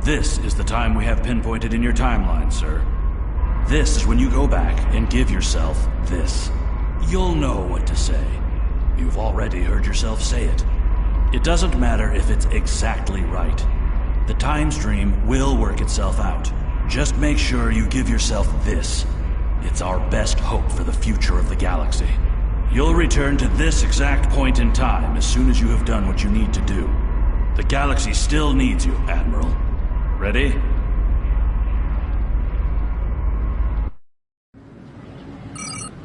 This is the time we have pinpointed in your timeline, sir. This is when you go back and give yourself this. You'll know what to say. You've already heard yourself say it. It doesn't matter if it's exactly right. The time stream will work itself out. Just make sure you give yourself this. It's our best hope for the future of the galaxy. You'll return to this exact point in time as soon as you have done what you need to do. The galaxy still needs you, Admiral. Ready?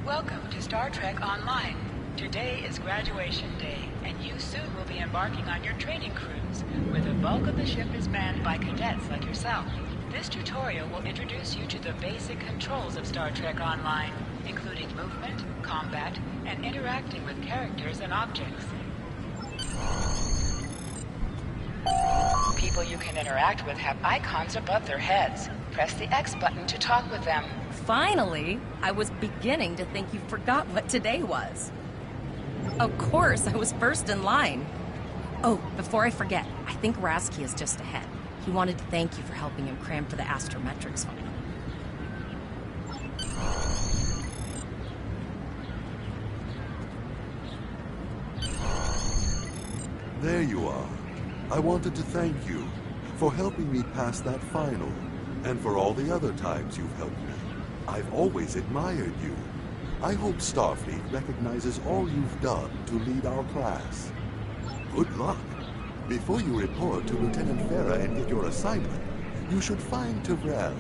Welcome to Star Trek Online. Today is graduation day, and you soon will be embarking on your training cruise, where the bulk of the ship is manned by cadets like yourself. This tutorial will introduce you to the basic controls of Star Trek Online, including movement, combat, and interacting with characters and objects. People you can interact with have icons above their heads. Press the X button to talk with them. Finally! I was beginning to think you forgot what today was. Of course, I was first in line. Oh, before I forget, I think Rasky is just ahead. He wanted to thank you for helping him cram for the astrometrics final. There you are. I wanted to thank you for helping me pass that final, and for all the other times you've helped me. I've always admired you. I hope Starfleet recognizes all you've done to lead our class. Good luck. Before you report to Lieutenant Farah and get your assignment, you should find Tyrell.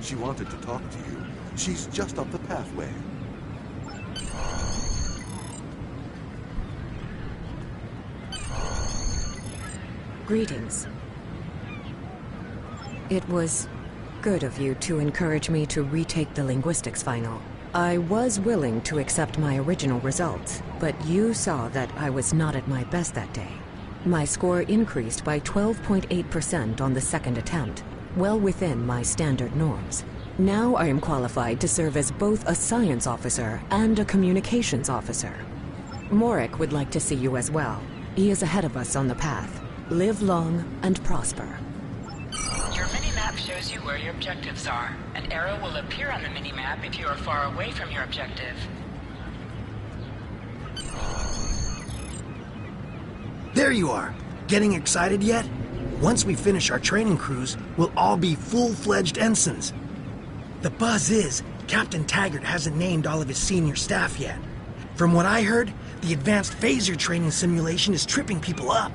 She wanted to talk to you. She's just up the pathway. Greetings. It was good of you to encourage me to retake the linguistics final. I was willing to accept my original results, but you saw that I was not at my best that day. My score increased by 12.8% on the second attempt, well within my standard norms. Now I am qualified to serve as both a science officer and a communications officer. Morik would like to see you as well. He is ahead of us on the path. Live long and prosper. Your mini-map shows you where your objectives are. An arrow will appear on the mini-map if you are far away from your objective. There you are! Getting excited yet? Once we finish our training cruise, we'll all be full-fledged ensigns. The buzz is, Captain Taggart hasn't named all of his senior staff yet. From what I heard, the advanced phaser training simulation is tripping people up.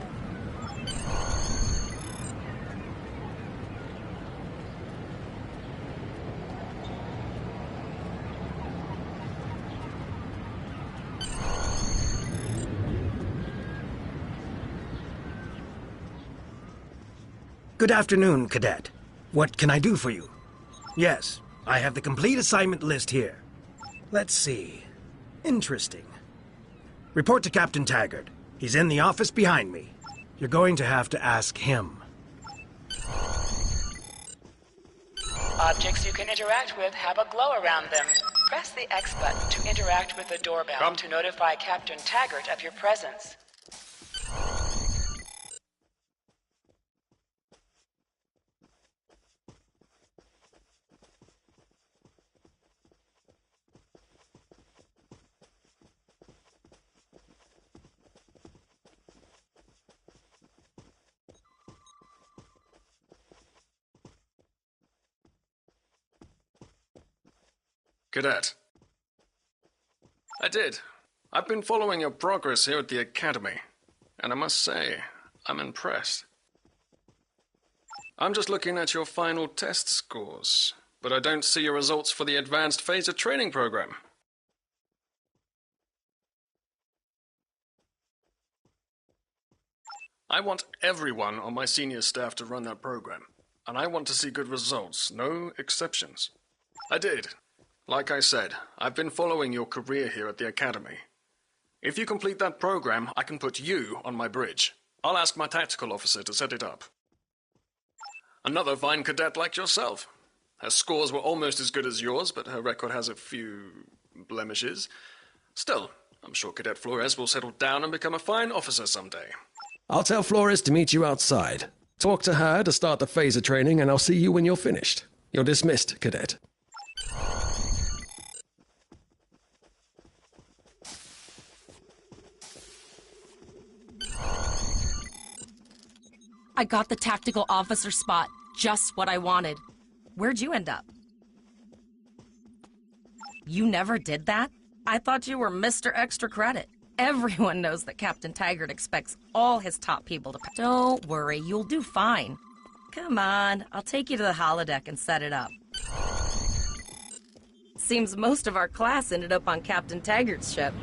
Good afternoon, Cadet. What can I do for you? Yes, I have the complete assignment list here. Let's see. Interesting. Report to Captain Taggart. He's in the office behind me. You're going to have to ask him. Objects you can interact with have a glow around them. Press the X button to interact with the doorbell to notify Captain Taggart of your presence. Cadet. I did. I've been following your progress here at the Academy, and I must say, I'm impressed. I'm just looking at your final test scores, but I don't see your results for the Advanced Phaser Training Program. I want everyone on my senior staff to run that program, and I want to see good results, no exceptions. I did. Like I said, I've been following your career here at the Academy. If you complete that program, I can put you on my bridge. I'll ask my tactical officer to set it up. Another fine cadet like yourself. Her scores were almost as good as yours, but her record has a few blemishes. Still, I'm sure Cadet Flores will settle down and become a fine officer someday. I'll tell Flores to meet you outside. Talk to her to start the phaser training, and I'll see you when you're finished. You're dismissed, Cadet. I got the tactical officer spot. Just what I wanted. Where'd you end up? You never did that? I thought you were Mr. Extra Credit. Everyone knows that Captain Taggart expects all his top people to... Don't worry, you'll do fine. Come on, I'll take you to the holodeck and set it up. Seems most of our class ended up on Captain Taggart's ship.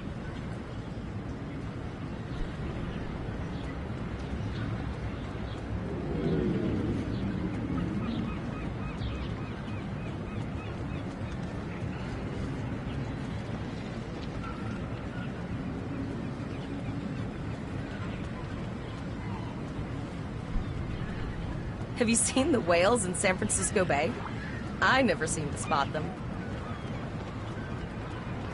Have you seen the whales in San Francisco Bay? I never seem to spot them.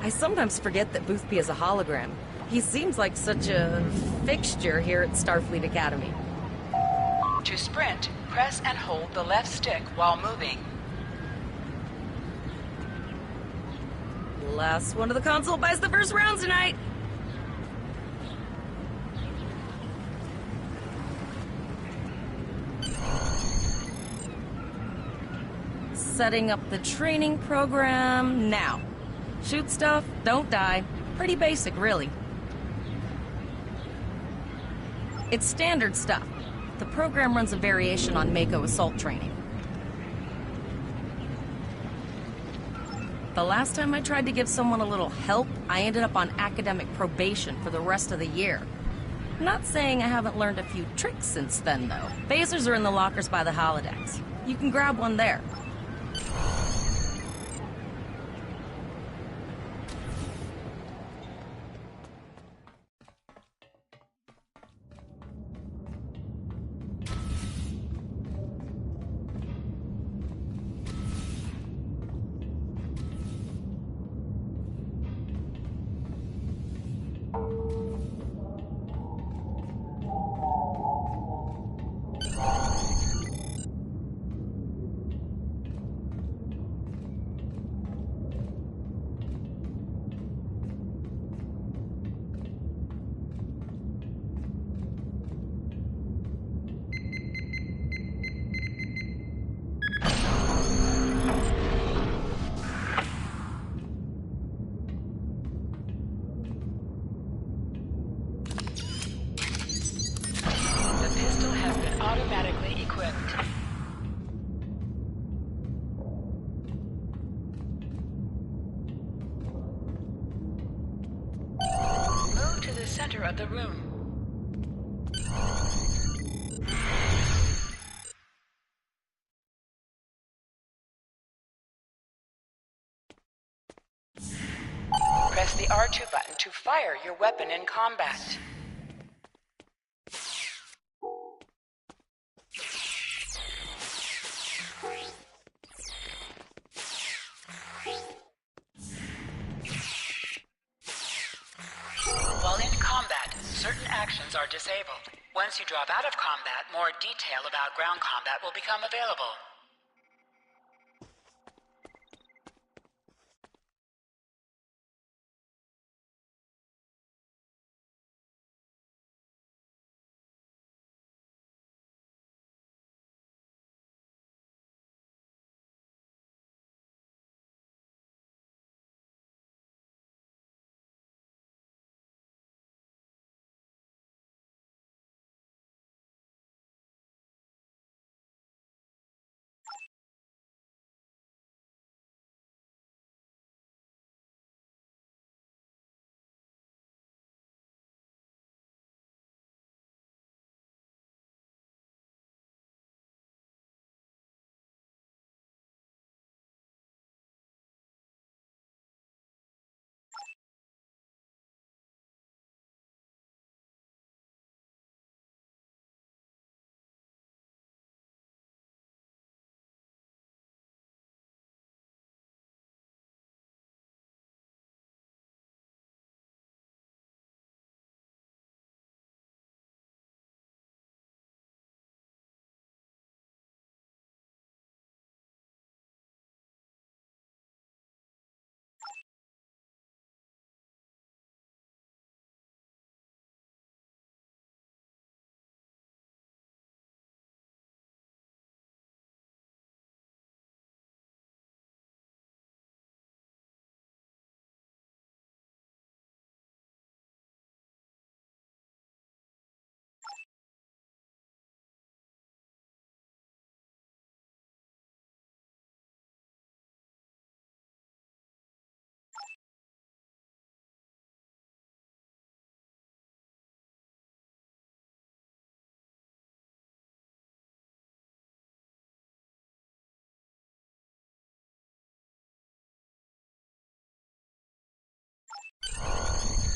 I sometimes forget that Boothby is a hologram. He seems like such a fixture here at Starfleet Academy. To sprint, press and hold the left stick while moving. Last one of the console buys the first round tonight. Setting up the training program now. Shoot stuff, don't die. Pretty basic, really. It's standard stuff. The program runs a variation on Mako assault training. The last time I tried to give someone a little help, I ended up on academic probation for the rest of the year. Not saying I haven't learned a few tricks since then, though. Phasers are in the lockers by the holodecks. You can grab one there. Automatically equipped. Move to the center of the room. Press the R2 button to fire your weapon in combat. While in combat, certain actions are disabled. Once you drop out of combat, more detail about ground combat will become available.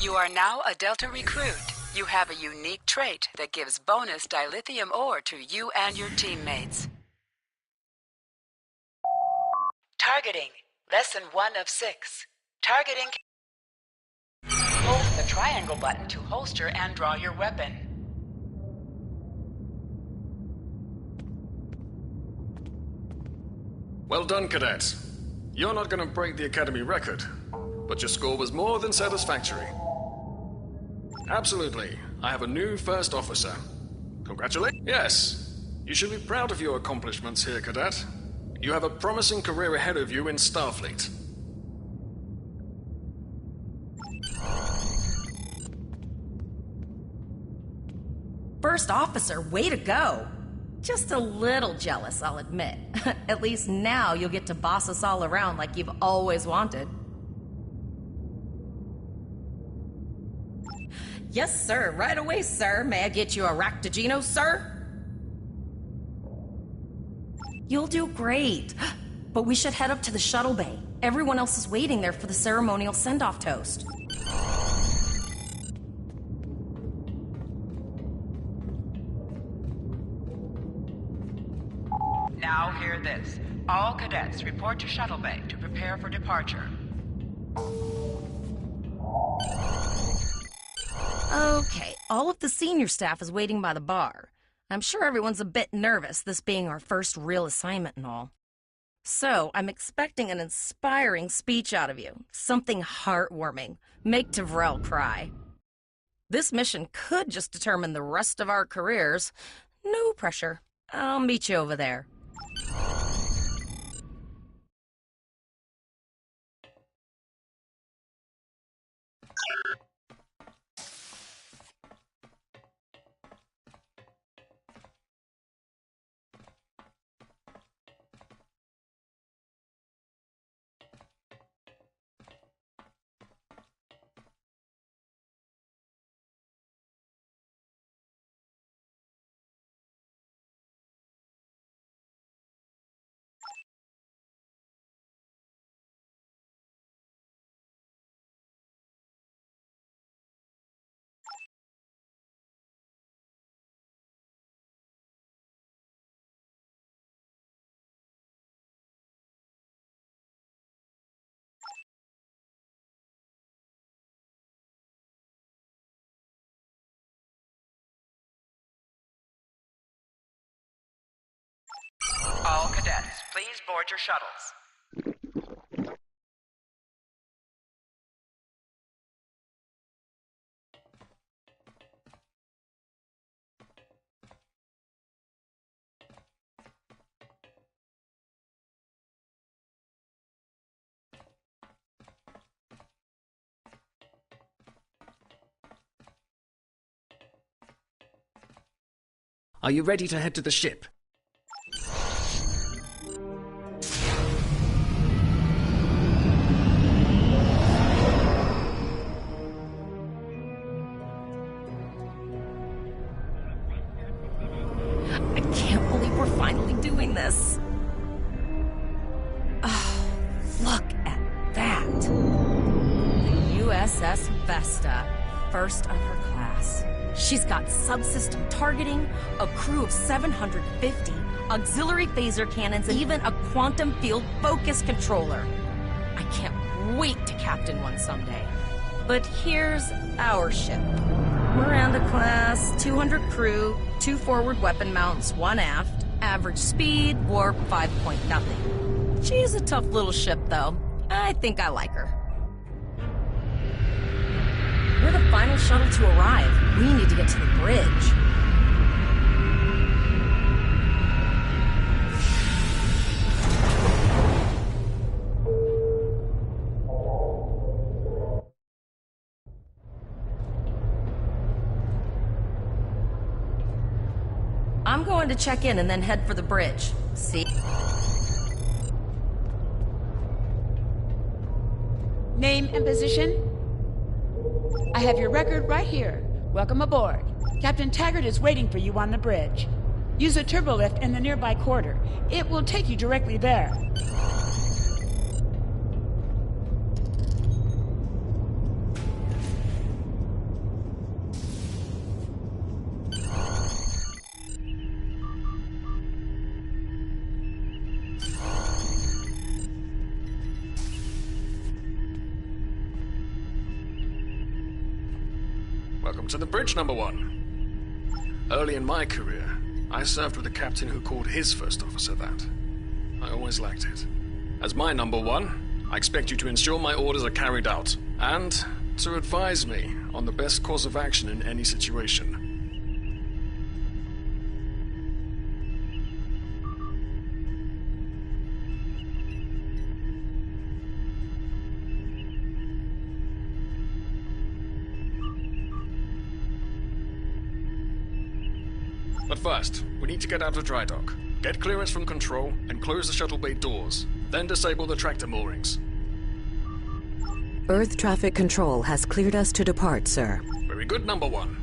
You are now a Delta recruit. You have a unique trait that gives bonus dilithium ore to you and your teammates. Targeting. Lesson 1 of 6. Targeting. Hold the triangle button to holster and draw your weapon. Well done, cadets. You're not going to break the Academy record, but your score was more than satisfactory. Absolutely. I have a new first officer. Congratulations. Yes. You should be proud of your accomplishments here, cadet. You have a promising career ahead of you in Starfleet. First officer, way to go! Just a little jealous, I'll admit. At least now you'll get to boss us all around like you've always wanted. Yes, sir. Right away, sir. May I get you a Ractigino, sir? You'll do great. But we should head up to the shuttle bay. Everyone else is waiting there for the ceremonial send-off toast. Now hear this. All cadets report to shuttle bay to prepare for departure. Okay, all of the senior staff is waiting by the bar. I'm sure everyone's a bit nervous, this being our first real assignment and all. So, I'm expecting an inspiring speech out of you. Something heartwarming. Make Tavrel cry. This mission could just determine the rest of our careers. No pressure. I'll meet you over there. All cadets, please board your shuttles. Are you ready to head to the ship? I can't believe we're finally doing this. Oh, look at that. The USS Vesta, first of her class. She's got subsystem targeting, a crew of 750, auxiliary phaser cannons, and even a quantum field focus controller. I can't wait to captain one someday. But here's our ship. Miranda class, 200 crew, 2 forward weapon mounts, 1 aft, average speed, warp 5.0. She's a tough little ship, though. I think I like her. We're the final shuttle to arrive. We need to get to the bridge. I'm going to check in and then head for the bridge. See? Name and position? I have your record right here. Welcome aboard. Captain Taggart is waiting for you on the bridge. Use a turbolift in the nearby quarter. It will take you directly there. Welcome to the bridge, number one. Early in my career, I served with a captain who called his first officer that. I always liked it. As my number one, I expect you to ensure my orders are carried out, and to advise me on the best course of action in any situation. But first, we need to get out of dry dock, get clearance from control, and close the shuttle bay doors. Then disable the tractor moorings. Earth traffic control has cleared us to depart, sir. Very good, number one.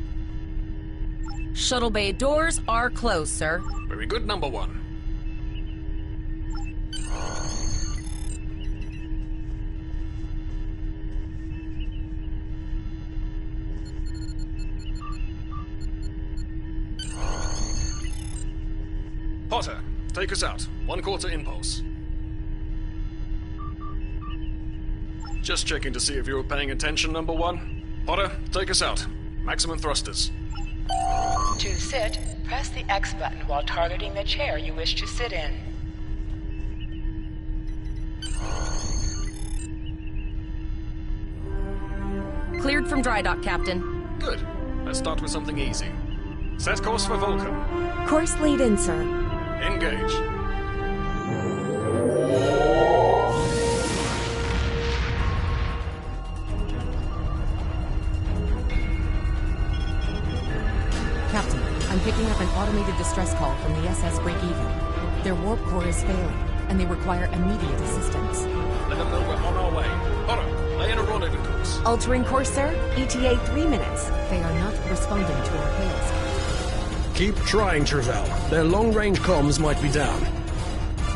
Shuttle bay doors are closed, sir. Very good, number one. Potter, take us out. 1/4 impulse. Just checking to see if you were paying attention, number one. Potter, take us out. Maximum thrusters. To sit, press the X button while targeting the chair you wish to sit in. Cleared from dry dock, Captain. Good. Let's start with something easy. Set course for Vulcan. Course lead in, sir. Engage. Captain, I'm picking up an automated distress call from the SS Break-Even. Their warp core is failing, and they require immediate assistance. Let them know we're on our way. Potter, lay in a rendezvous course. Altering course, sir. ETA 3 minutes. They are not responding to our hails. Keep trying, Travell. Their long-range comms might be down.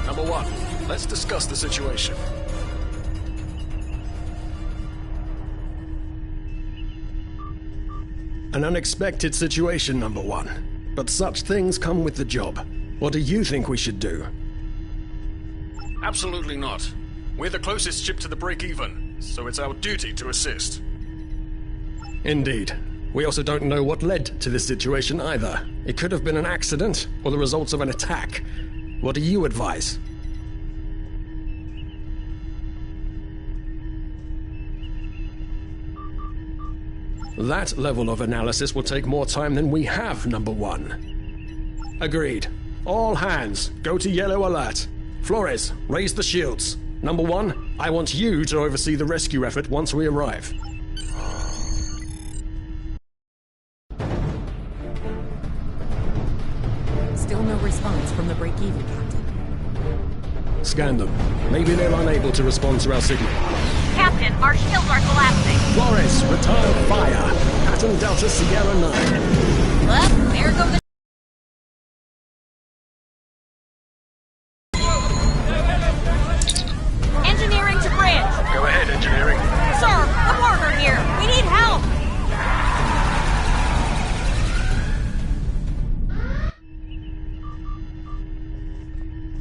Number one, let's discuss the situation. An unexpected situation, number one. But such things come with the job. What do you think we should do? Absolutely not. We're the closest ship to the break-even, so it's our duty to assist. Indeed. We also don't know what led to this situation either. It could have been an accident, or the results of an attack. What do you advise? That level of analysis will take more time than we have, number one. Agreed. All hands, go to yellow alert. Flores, raise the shields. Number one, I want you to oversee the rescue effort once we arrive. Still no response from the break-even, Captain. Scan them. Maybe they're unable to respond to our signal. Captain, our shields are collapsing. Flores, return fire. Pattern Delta Sierra 9. Well, there goes the... Engineering to bridge. Go ahead, engineering. Sir, the border here. We need help.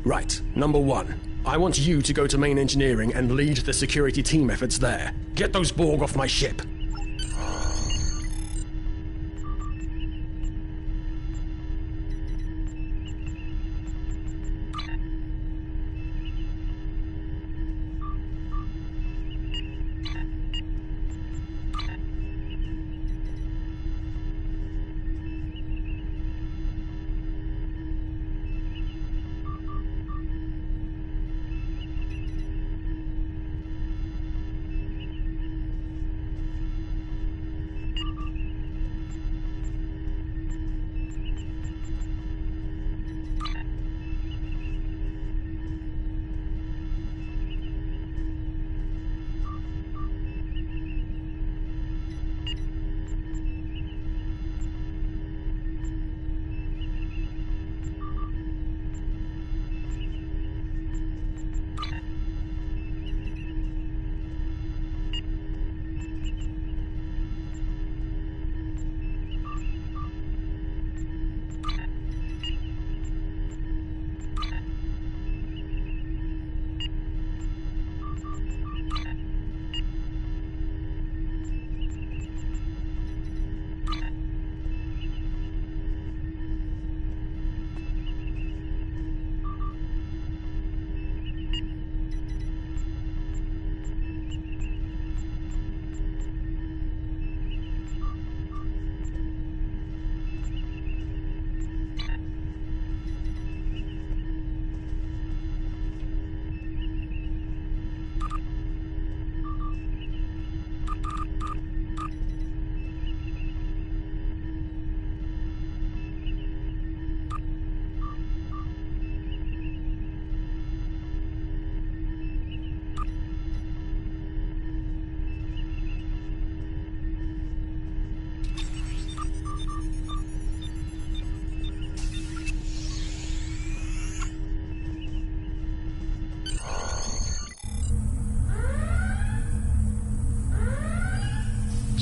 Right, number one. I want you to go to main engineering and lead the security team efforts there. Get those Borg off my ship.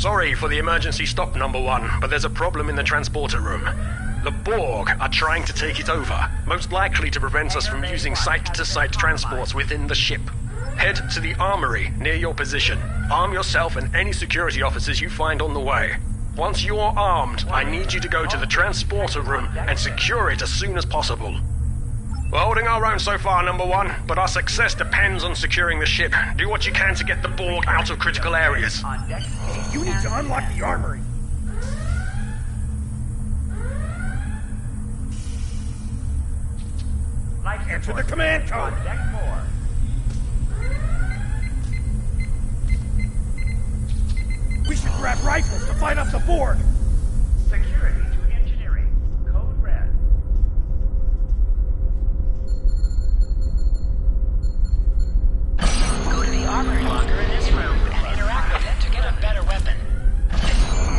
Sorry for the emergency stop, number one, but there's a problem in the transporter room. The Borg are trying to take it over, most likely to prevent us from using site-to-site transports within the ship. Head to the armory near your position. Arm yourself and any security officers you find on the way. Once you're armed, I need you to go to the transporter room and secure it as soon as possible. We're holding our own so far, number one, but our success depends on securing the ship. Do what you can to get the Borg out of critical areas. You need to unlock the armory. Enter the command code. Deck 4. We should grab rifles to fight off the Borg. Security to engineering. Code red. Go to the armory locker in this room and interact with it to get a better weapon.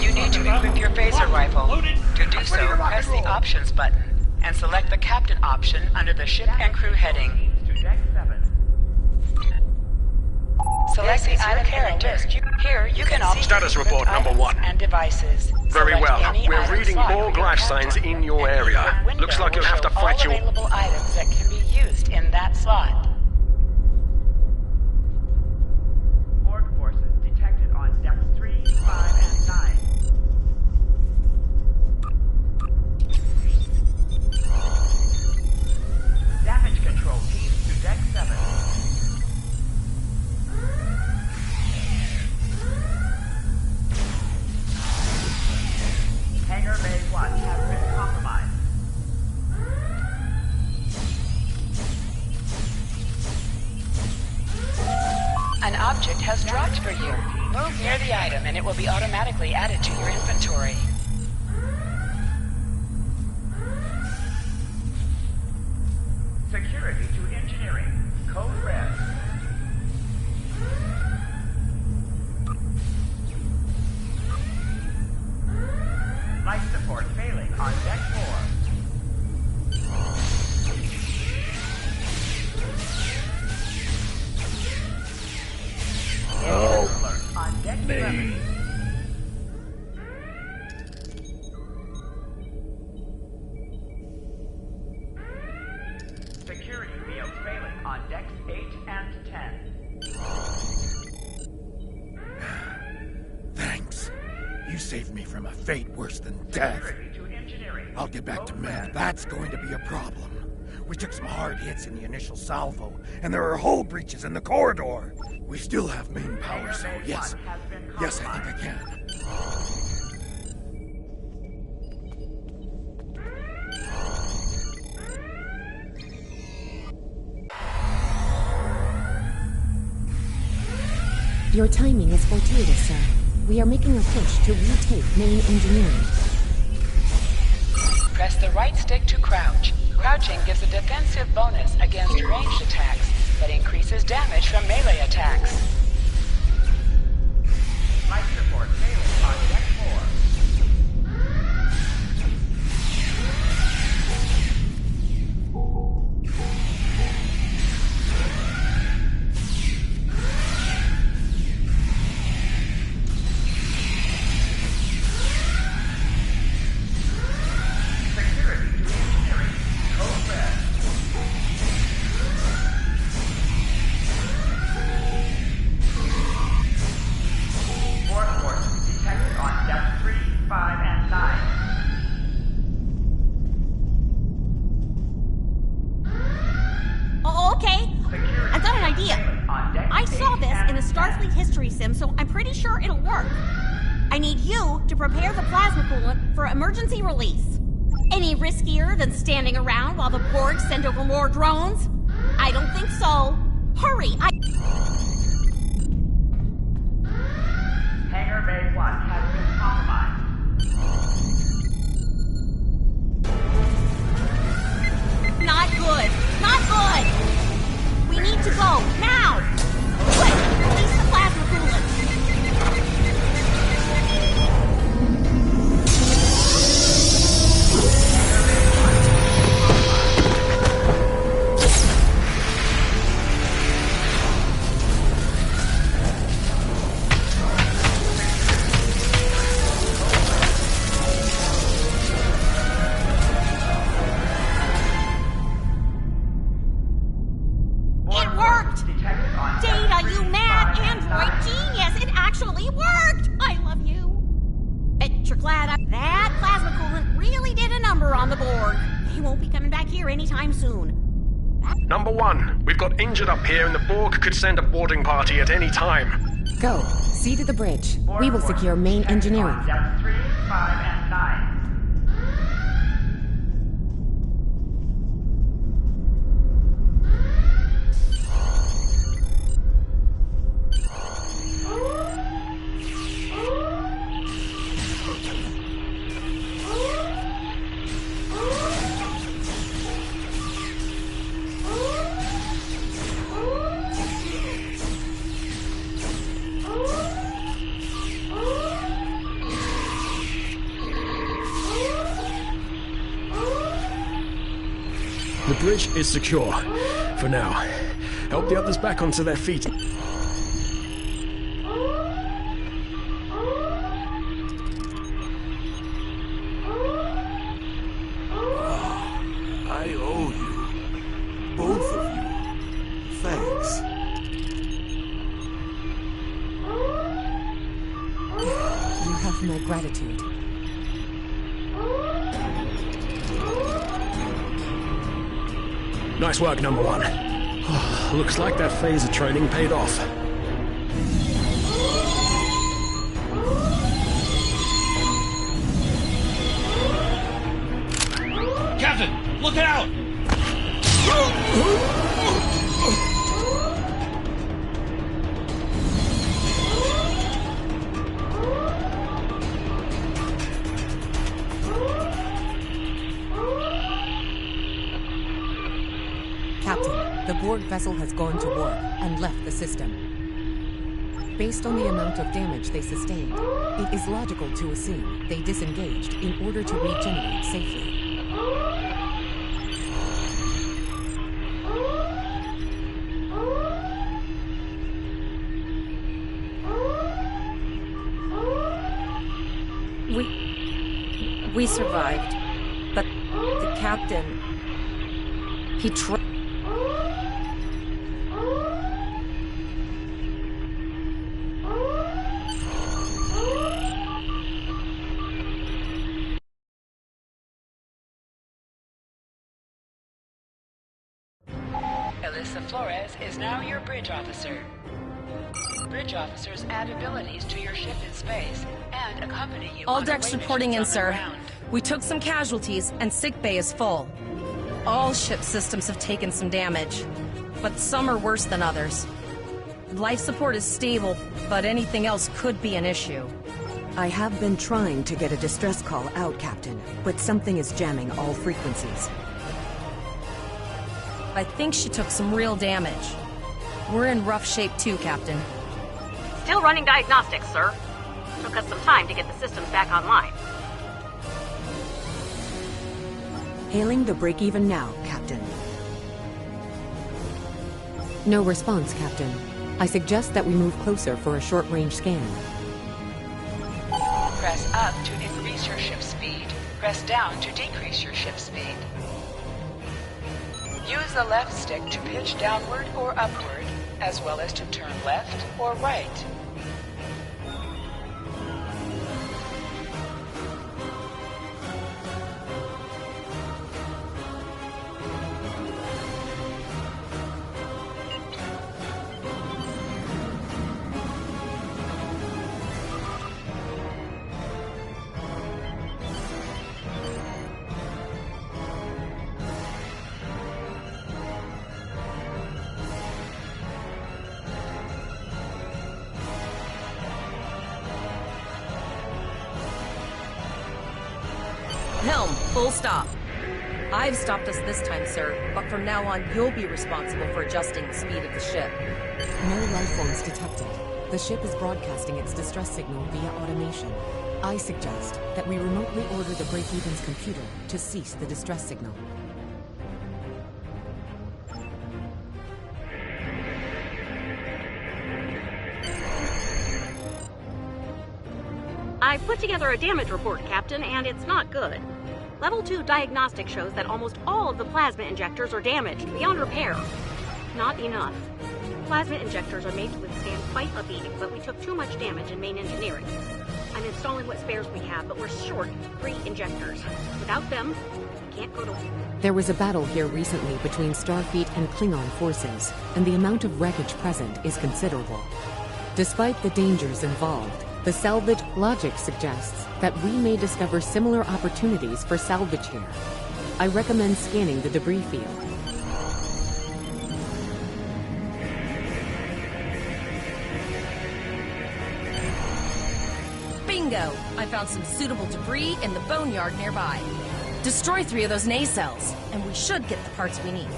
You need to equip your phaser rifle. To do so, press the options button and select the captain option under the ship and crew heading. Select the item characters. Here you can see Status report number one. and devices. Very Select well. any We're item reading slot Borg for your life captain, signs in your and area. the window Looks like you'll will have to show fight all your... available items that can be used in that slot. Borg forces detected on decks 3, 5, and 9. Damage control teams to deck 7. Hangar Bay 1 has been compromised. An object has dropped for you. Move near the item and it will be automatically added to your inventory. Security to engineering. Code red. Life support failing on deck 4. Alert on deck 11. Security field failing on decks 8 and 10. Thanks. You saved me from a fate worse than death. Security to engineering. I'll get back to men. That's going to be a problem. We took some hard hits in the initial salvo, and there are hull breaches in the corridor. We still have main power, so yes. Yes, I think I can. Your timing is fortuitous, sir. We are making a push to retake main engineering. Press the right stick to crouch. Crouching gives a defensive bonus against ranged attacks, but increases damage from melee attacks. Life support failing on deck 4. Security to engineering. Code red. Borg forces detected on depth 3, 5, and 9. Oh, okay. Security I've got an idea. failing on deck I saw 8 this and in a 10. Starfleet history sim, so I'm pretty sure it'll work. I need you to prepare the plasma coolant for emergency release. Any riskier than standing around while the Borg send over more drones? I don't think so. Hurry! Hangar Bay 1 has been compromised. Not good. Not good. We need to go now. Quick, release the plasma coolant. worked! Data, you mad android genius! It actually worked! I love you. Bet you're glad that plasma coolant really did a number on the Borg. He won't be coming back here anytime soon. Number 1, we've got injured up here and the Borg could send a boarding party at any time. Go. See to the bridge. We will secure main engineering. Depths 3, 5, and 9. The bridge is secure. For now. Help the others back onto their feet. I owe you. Both of you. Thanks. You have my gratitude. Nice work, number 1. Looks like that phaser training paid off. Captain, look out! Captain, the Borg vessel has gone to war and left the system. Based on the amount of damage they sustained, it is logical to assume they disengaged in order to regenerate safely. We survived, but the captain, he Alyssa Flores is now your bridge officer. Bridge officers add abilities to your ship in space and accompany you All on decks away reporting in, missions on the sir. ground. We took some casualties, and sickbay is full. All ship systems have taken some damage, but some are worse than others. Life support is stable, but anything else could be an issue. I have been trying to get a distress call out, Captain, but something is jamming all frequencies. I think she took some real damage. We're in rough shape too, Captain. Still running diagnostics, sir. Took us some time to get the systems back online. Hailing the break-even now, Captain. No response, Captain. I suggest that we move closer for a short-range scan. Press up to increase your ship speed. Press down to decrease your ship speed. Use the left stick to pitch downward or upward, as well as to turn left or right. Helm, full stop. I've stopped us this time, sir, but from now on, you'll be responsible for adjusting the speed of the ship. No life forms detected. The ship is broadcasting its distress signal via automation. I suggest that we remotely order the break-even's computer to cease the distress signal. I put together a damage report, Captain, and it's not good. Level 2 diagnostic shows that almost all of the plasma injectors are damaged beyond repair. Not enough. plasma injectors are made to withstand quite a beating, but we took too much damage in main engineering. I'm installing what spares we have, but we're short 3 injectors. Without them, we can't go to... There was a battle here recently between Starfleet and Klingon forces, and the amount of wreckage present is considerable. Despite the dangers involved, the salvage logic suggests that we may discover similar opportunities for salvage here. I recommend scanning the debris field. Bingo! I found some suitable debris in the boneyard nearby. Destroy 3 of those nacelles, and we should get the parts we need.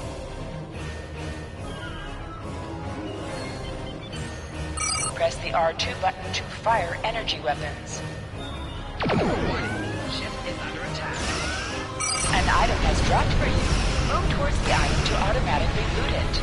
Press the R2 button to fire energy weapons. Ship is under attack. An item has dropped for you. Move towards the item to automatically loot it.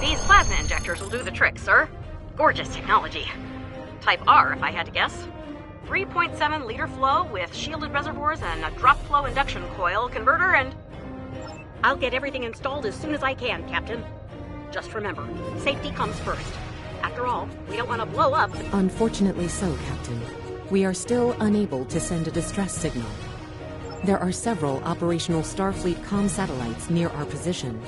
These plasma injectors will do the trick, sir. Gorgeous technology. Type R, if I had to guess. 3.7 liter flow with shielded reservoirs and a drop flow induction coil converter, and... I'll get everything installed as soon as I can, Captain. Just remember, safety comes first. After all, we don't want to blow up... Unfortunately so, Captain. We are still unable to send a distress signal. There are several operational Starfleet comm satellites near our position.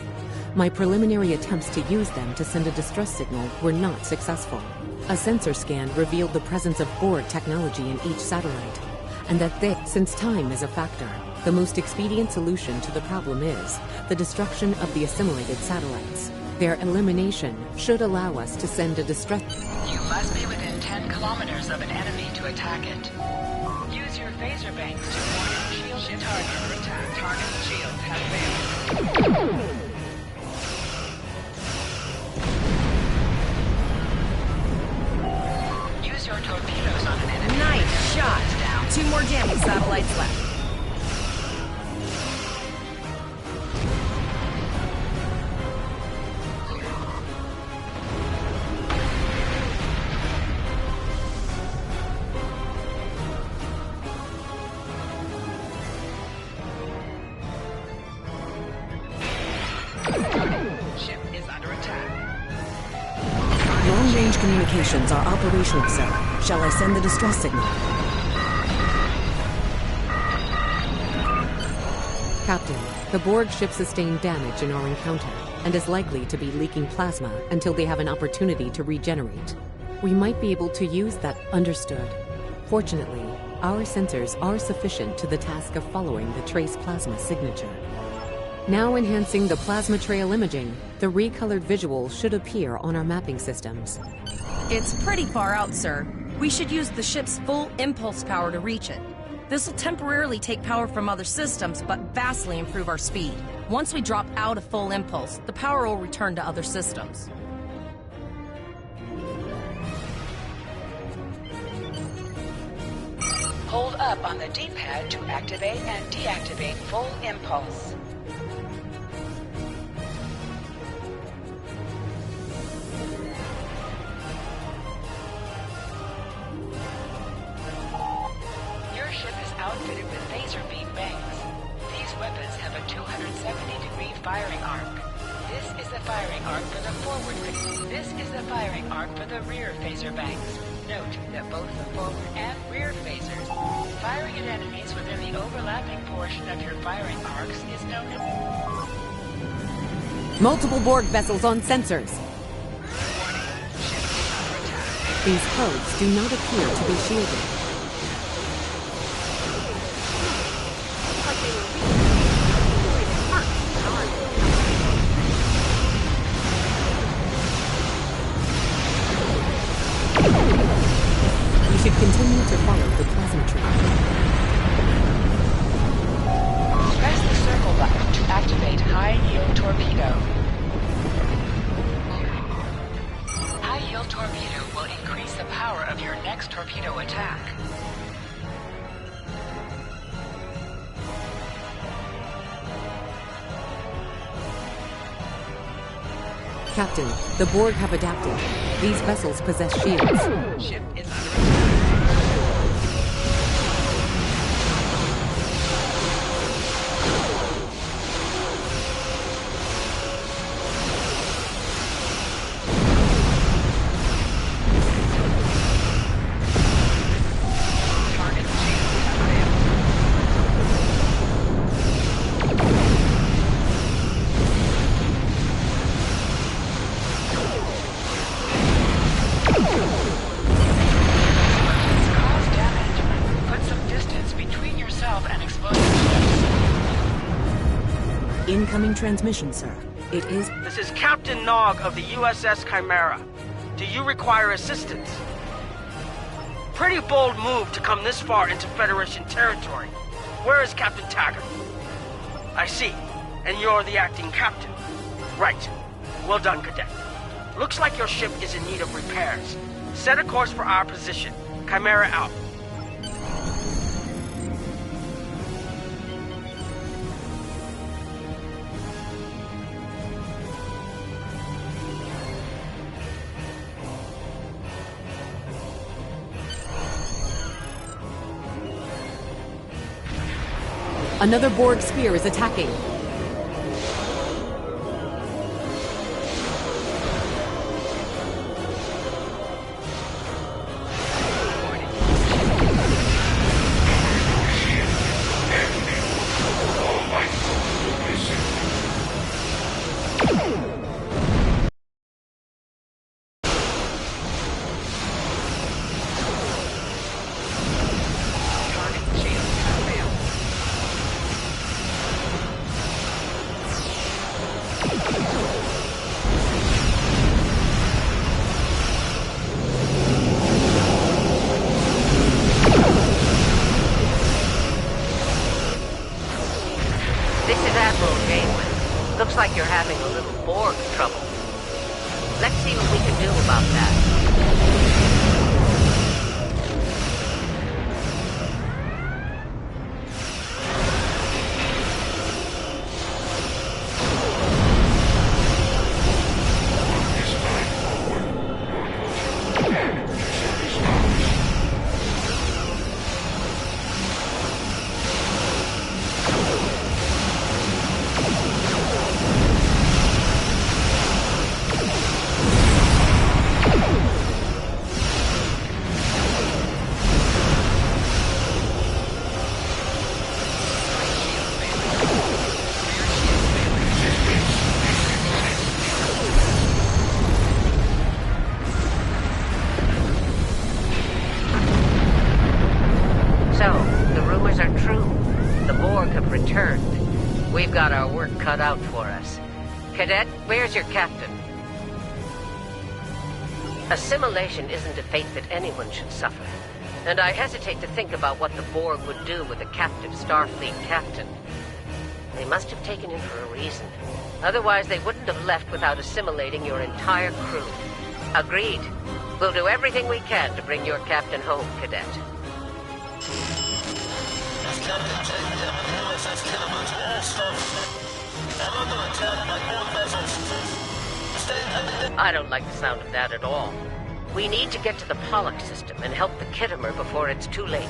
My preliminary attempts to use them to send a distress signal were not successful. A sensor scan revealed the presence of Borg technology in each satellite, and that since time is a factor, the most expedient solution to the problem is the destruction of the assimilated satellites. Their elimination should allow us to send a distress... You must be within 10 kilometers of an enemy to attack it. Use your phaser banks to warn shield and target for attack. Target shield has failed. Use your torpedoes on an enemy. Nice shot! 2 more jamming satellites left. Ship is under attack. Long-range communications are operational, sir. Shall I send the distress signal? Captain, the Borg ship sustained damage in our encounter and is likely to be leaking plasma until they have an opportunity to regenerate. We might be able to use that. Understood. Fortunately, our sensors are sufficient to the task of following the trace plasma signature. Now enhancing the plasma trail imaging, the recolored visual should appear on our mapping systems. It's pretty far out, sir. We should use the ship's full impulse power to reach it. This will temporarily take power from other systems, but vastly improve our speed. Once we drop out of full impulse, the power will return to other systems. Hold up on the D-pad to activate and deactivate full impulse. Your ship is outfitted with phaser beam banks. These weapons have a 270-degree firing arc. This is the firing arc for the forward phaser. This is the firing arc for the rear phaser banks. Note that both the forward and rear phasers, firing at enemies within the overlapping portion of your firing arcs is known as... Multiple Borg vessels on sensors. These codes do not appear to be shielded. Continue to follow the plasma trail. Press the circle button to activate high-yield torpedo. High-yield torpedo will increase the power of your next torpedo attack. Captain, the Borg have adapted. These vessels possess shields. Ship is under attack. Target shields have failed. Cause damage. Put some distance between yourself and explosive ships. Incoming transmission, sir. It is... This is Captain Nog of the USS Chimera. Do you require assistance? Pretty bold move to come this far into Federation territory. Where is Captain Taggart? I see. And you're the acting captain. Right. Well done, Cadet. Looks like your ship is in need of repairs. Set a course for our position. Chimera out. Another Borg sphere is attacking. This is Admiral Janeway. Looks like you're having a little Borg trouble. Let's see what we can do about that. We've got our work cut out for us. Cadet, where's your captain? Assimilation isn't a fate that anyone should suffer. And I hesitate to think about what the Borg would do with a captive Starfleet captain. They must have taken him for a reason. Otherwise, they wouldn't have left without assimilating your entire crew. Agreed. We'll do everything we can to bring your captain home, Cadet. I don't like the sound of that at all. We need to get to the Pollock system and help the Kittimer before it's too late.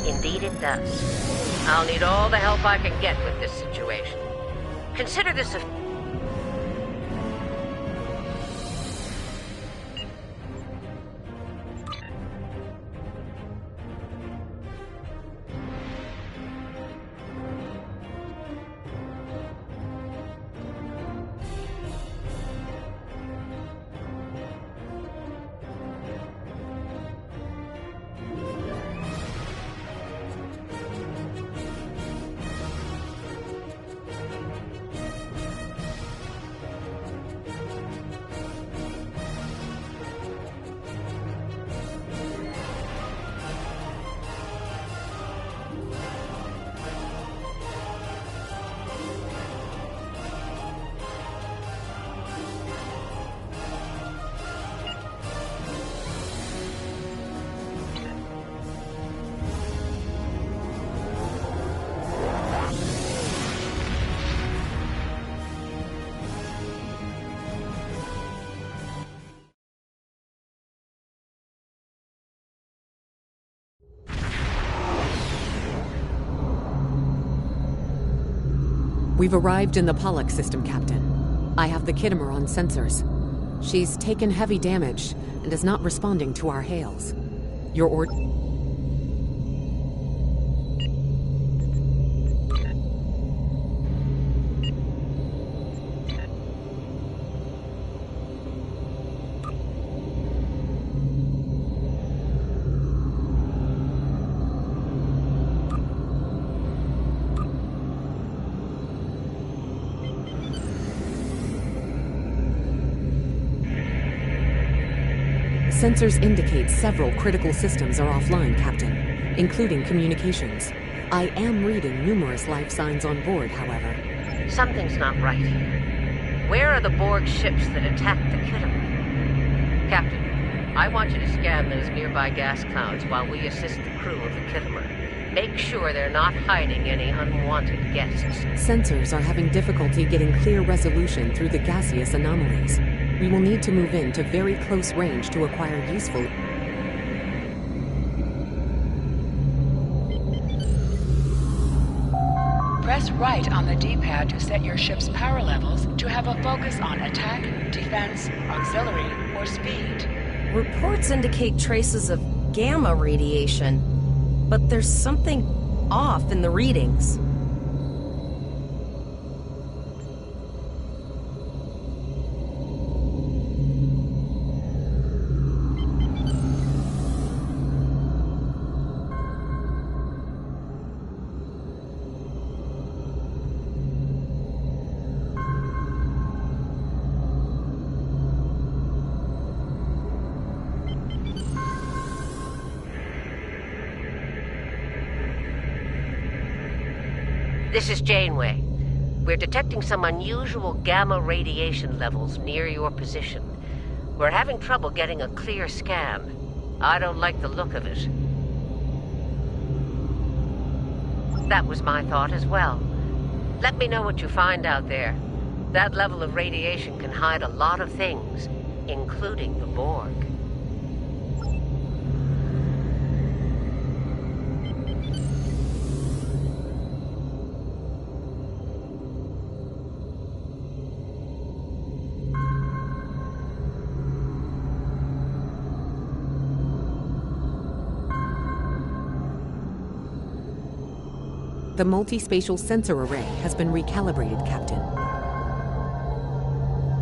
Indeed it does. I'll need all the help I can get with this situation. Consider this a... We've arrived in the Pollux system, Captain. I have the Kittimer on sensors. She's taken heavy damage and is not responding to our hails. Your order... Sensors indicate several critical systems are offline, Captain, including communications. I am reading numerous life signs on board, however. Something's not right here. Where are the Borg ships that attacked the Kittimer? Captain, I want you to scan those nearby gas clouds while we assist the crew of the Kittimer. Make sure they're not hiding any unwanted guests. Sensors are having difficulty getting clear resolution through the gaseous anomalies. We will need to move in to very close range to acquire useful... Press right on the D-pad to set your ship's power levels to have a focus on attack, defense, auxiliary, or speed. Reports indicate traces of gamma radiation, but there's something off in the readings. This is Janeway. We're detecting some unusual gamma radiation levels near your position. We're having trouble getting a clear scan. I don't like the look of it. That was my thought as well. Let me know what you find out there. That level of radiation can hide a lot of things, including the Borg. The multi-spatial sensor array has been recalibrated, Captain.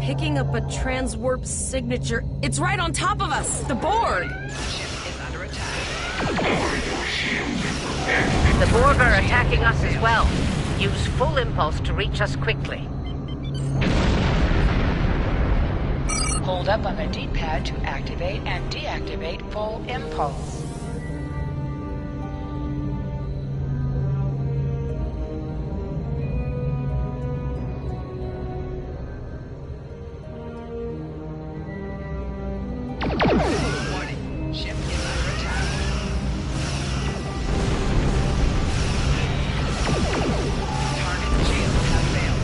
Picking up a transwarp signature. It's right on top of us! The Borg! Ship is under attack. The Borg are attacking us as well. Use full impulse to reach us quickly. Hold up on the D-pad to activate and deactivate full impulse. Warning, ship is under attack. Target shields have failed.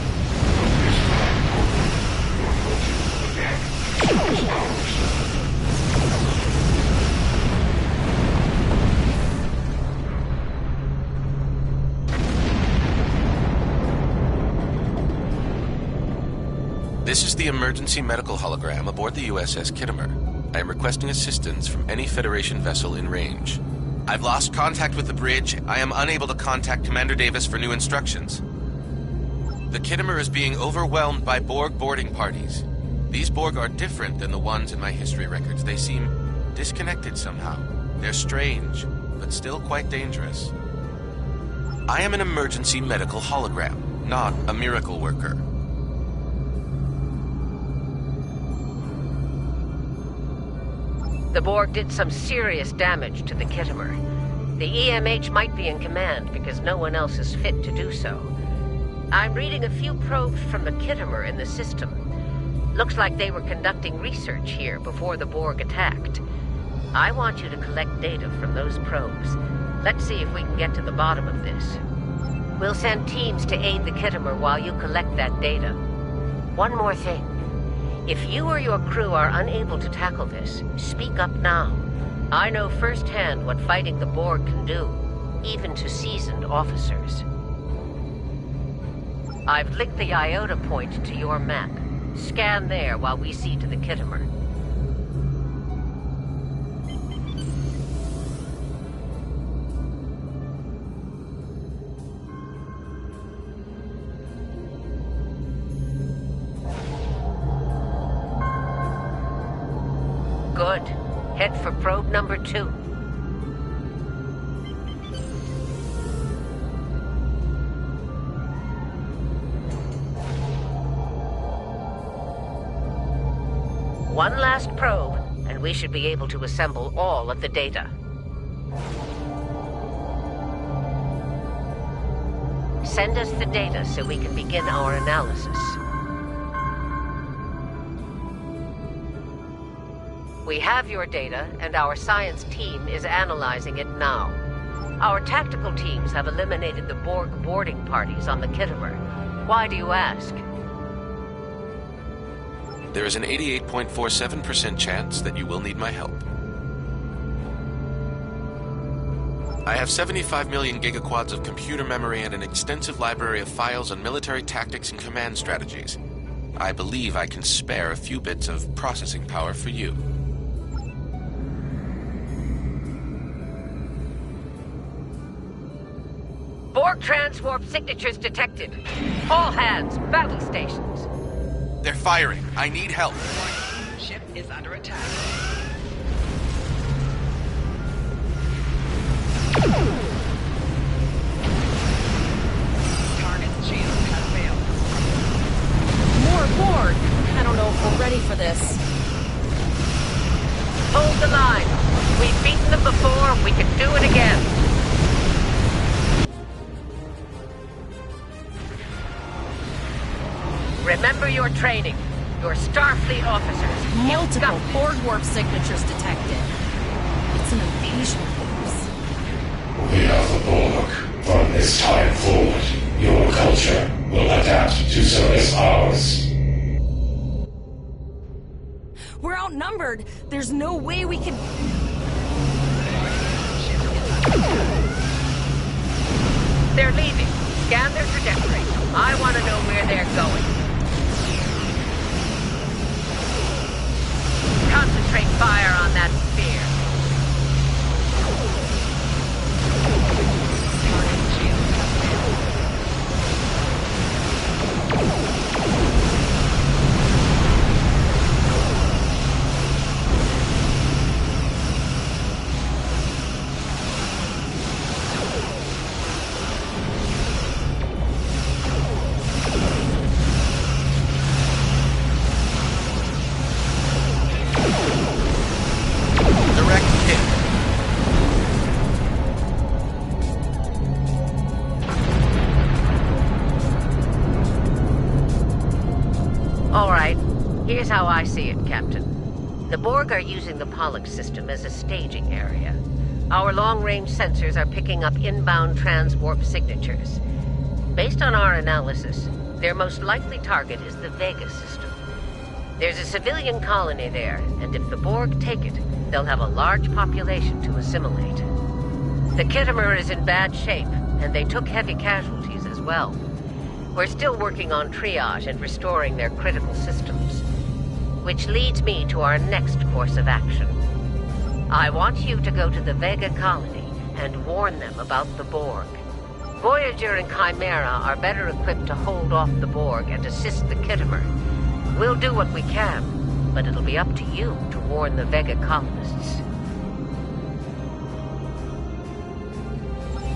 This is the emergency medical hologram aboard the USS Kittimer. I am requesting assistance from any Federation vessel in range. I've lost contact with the bridge. I am unable to contact Commander Davis for new instructions. The Kittimer is being overwhelmed by Borg boarding parties. These Borg are different than the ones in my history records. They seem disconnected somehow. They're strange, but still quite dangerous. I am an emergency medical hologram, not a miracle worker. The Borg did some serious damage to the Kittimer. The EMH might be in command because no one else is fit to do so. I'm reading a few probes from the Kittimer in the system. Looks like they were conducting research here before the Borg attacked. I want you to collect data from those probes. Let's see if we can get to the bottom of this. We'll send teams to aid the Kittimer while you collect that data. One more thing. If you or your crew are unable to tackle this, speak up now. I know firsthand what fighting the Borg can do, even to seasoned officers. I've linked the Iota point to your map. Scan there while we see to the Kittimer. Good. Head for probe number 2. One last probe, and we should be able to assemble all of the data. Send us the data so we can begin our analysis. We have your data, and our science team is analyzing it now. Our tactical teams have eliminated the Borg boarding parties on the Kittimer. Why do you ask? There is an 88.47% chance that you will need my help. I have 75 million gigaquads of computer memory and an extensive library of files on military tactics and command strategies. I believe I can spare a few bits of processing power for you. Borg transwarp signatures detected. All hands, battle stations. They're firing. I need help. Ship is under attack. Target's shields have failed. More Borg! I don't know if we're ready for this. Hold the line. We've beaten them before, we can do it again. Remember your training. Your Starfleet officers. Multiple Borg warp signatures detected. It's an invasion force. We are the Borg. From this time forward, your culture will adapt to service ours. We're outnumbered. There's no way we can... They're leaving. Scan their trajectory. I want to know where they're going. Concentrate fire on that sphere. Here's how I see it, Captain. The Borg are using the Pollux system as a staging area. Our long-range sensors are picking up inbound transwarp signatures. Based on our analysis, their most likely target is the Vega system. There's a civilian colony there, and if the Borg take it, they'll have a large population to assimilate. The Kittimer is in bad shape, and they took heavy casualties as well. We're still working on triage and restoring their critical systems. Which leads me to our next course of action. I want you to go to the Vega colony and warn them about the Borg. Voyager and Chimera are better equipped to hold off the Borg and assist the Kittimer. We'll do what we can, but it'll be up to you to warn the Vega colonists.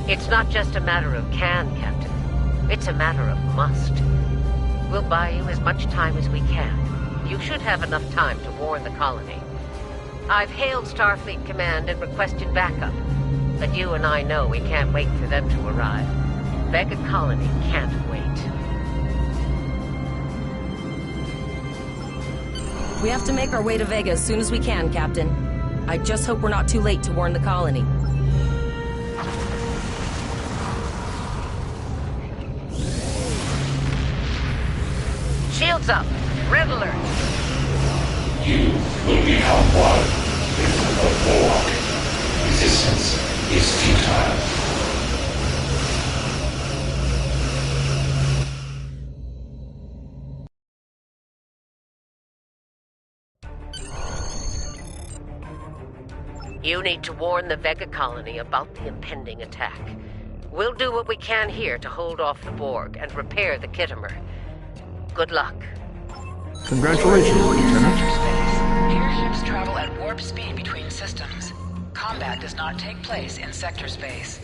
It's not just a matter of can, Captain. It's a matter of must. We'll buy you as much time as we can. You should have enough time to warn the colony. I've hailed Starfleet Command and requested backup, but you and I know we can't wait for them to arrive. Vega Colony can't wait. We have to make our way to Vega as soon as we can, Captain. I just hope we're not too late to warn the colony. Shields up! Red alert! You will become one with the Borg. Resistance is futile. You need to warn the Vega colony about the impending attack. We'll do what we can here to hold off the Borg and repair the Kittimer. Good luck. Congratulations, Lieutenant. Here ships travel at warp speed between systems. Combat does not take place in sector space.